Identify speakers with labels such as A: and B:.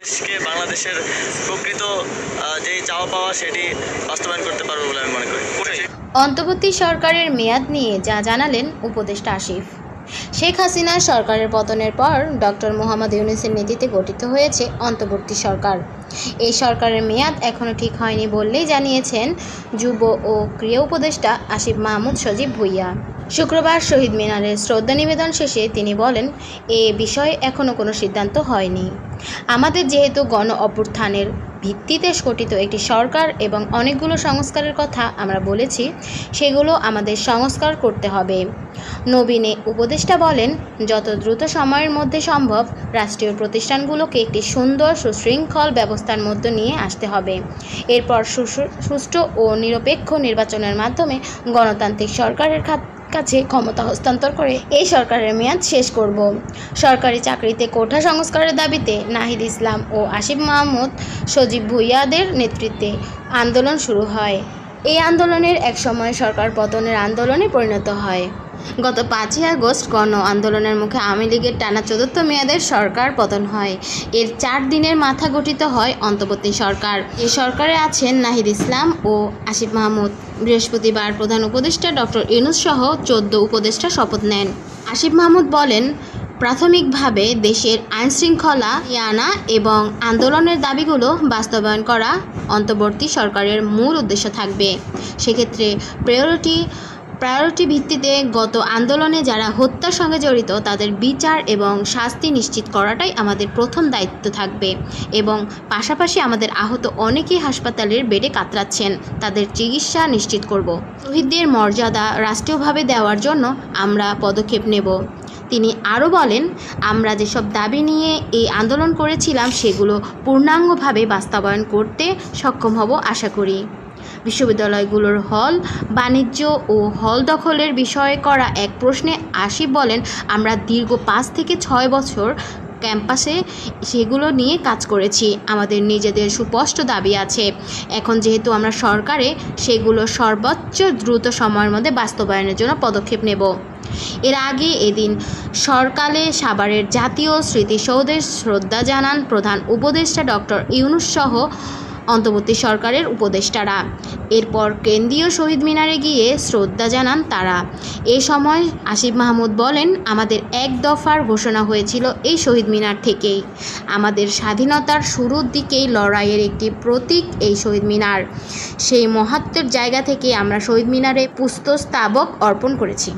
A: দেশকে বাংলাদেশের প্রকৃত যেই চাওয়া পাওয়া সেটি বাস্তবায়ন করতে পারবে বলে আমি মনে করি।
B: অন্তর্বর্তী সরকারের মেয়াদ নিয়ে যা জানালেন উপদেষ্টা আসিফ। শেখ হাসিনার সরকারের পতনের পর ডক্টর মোহাম্মদ ইউনূসের নেতৃত্বে গঠিত হয়েছে অন্তর্বর্তী সরকার। এই সরকারের মেয়াদ এখনও ঠিক হয়নি বললেই জানিয়েছেন যুব ও ক্রীড়া উপদেষ্টা আসিফ মাহমুদ সজীব ভুঁইয়া। শুক্রবার শহীদ মিনারে শ্রদ্ধা নিবেদন শেষে তিনি বলেন, এ বিষয়ে এখনও কোনো সিদ্ধান্ত হয়নি। আমাদের যেহেতু গণ অভ্যুত্থানের ভিত্তিতে গঠিত একটি সরকার এবং অনেকগুলো সংস্কারের কথা আমরা বলেছি, সেগুলো আমাদের সংস্কার করতে হবে। নবীনে উপদেষ্টা বলেন, যত দ্রুত সময়ের মধ্যে সম্ভব রাষ্ট্রীয় প্রতিষ্ঠানগুলোকে একটি সুন্দর সুশৃঙ্খল ব্যবস্থার মধ্যে নিয়ে আসতে হবে। এরপর সুষ্ঠু ও নিরপেক্ষ নির্বাচনের মাধ্যমে গণতান্ত্রিক সরকারের কাছে ক্ষমতা হস্তান্তর করে এই সরকারের মেয়াদ শেষ করব। সরকারি চাকরিতে কোটা সংস্কারের দাবিতে নাহিদ ইসলাম ও আসিফ মাহমুদ সজীব ভুঁইয়াদের নেতৃত্বে আন্দোলন শুরু হয়। এই আন্দোলনের এক সময় সরকার পতনের আন্দোলনে পরিণত হয়। গত 5ই আগস্ট গণ আন্দোলনের মুখে আওয়ামী লীগের টানা 4র্থ মেয়াদের সরকার পতন হয়। এর 4 দিনের মাথা গঠিত হয় অন্তর্বর্তী সরকার। এই সরকারে আছেন নাহিদ ইসলাম ও আসিফ মাহমুদ। বৃহস্পতিবার প্রধান উপদেষ্টা ডক্টর ইউনূস সহ 14 উপদেষ্টা শপথ নেন। আসিফ মাহমুদ বলেন, প্রাথমিকভাবে দেশের আইনশৃঙ্খলা আনা এবং আন্দোলনের দাবিগুলো বাস্তবায়ন করা অন্তর্বর্তী সরকারের মূল উদ্দেশ্য থাকবে। সেক্ষেত্রে প্রায়োরিটি ভিত্তিতে গত আন্দোলনে যারা হত্যার সঙ্গে জড়িত তাদের বিচার এবং শাস্তি নিশ্চিত করাটাই আমাদের প্রথম দায়িত্ব থাকবে এবং পাশাপাশি আমাদের আহত অনেকেই হাসপাতালের বেডে কাতরাচ্ছেন, তাদের চিকিৎসা নিশ্চিত করব। শহীদদের মর্যাদা রাষ্ট্রীয়ভাবে দেওয়ার জন্য আমরা পদক্ষেপ নেব। তিনি আরও বলেন, আমরা যেসব দাবি নিয়ে এই আন্দোলন করেছিলাম সেগুলো পূর্ণাঙ্গভাবে বাস্তবায়ন করতে সক্ষম হব আশা করি। বিশ্ববিদ্যালয়গুলোর হল বাণিজ্য ও হল দখলের বিষয়ে করা এক প্রশ্নে আসিফ বলেন, আমরা দীর্ঘ 5 থেকে 6 বছর ক্যাম্পাসে সেগুলো নিয়ে কাজ করেছি। আমাদের নিজেদের সুস্পষ্ট দাবি আছে। এখন যেহেতু আমরা সরকারে, সেগুলো সর্বোচ্চ দ্রুত সময়ের মধ্যে বাস্তবায়নের জন্য পদক্ষেপ নেব। এর আগে এদিন সকালে সাভারের জাতীয় স্মৃতিসৌধে শ্রদ্ধা জানান প্রধান উপদেষ্টা ডক্টর ইউনূস সহ অন্তর্বর্তী সরকারের উপদেষ্টারা। এরপর কেন্দ্রীয় শহীদ মিনারে গিয়ে শ্রদ্ধা জানান তারা। এ সময় আসিফ মাহমুদ বলেন, আমাদের এক দফার ঘোষণা হয়েছিল এই শহীদ মিনার থেকেই। আমাদের স্বাধীনতার শুরুর দিকেই লড়াইয়ের একটি প্রতীক এই শহীদ মিনার। সেই মহত্বের জায়গা থেকে আমরা শহীদ মিনারে পুষ্পস্তবক অর্পণ করেছি।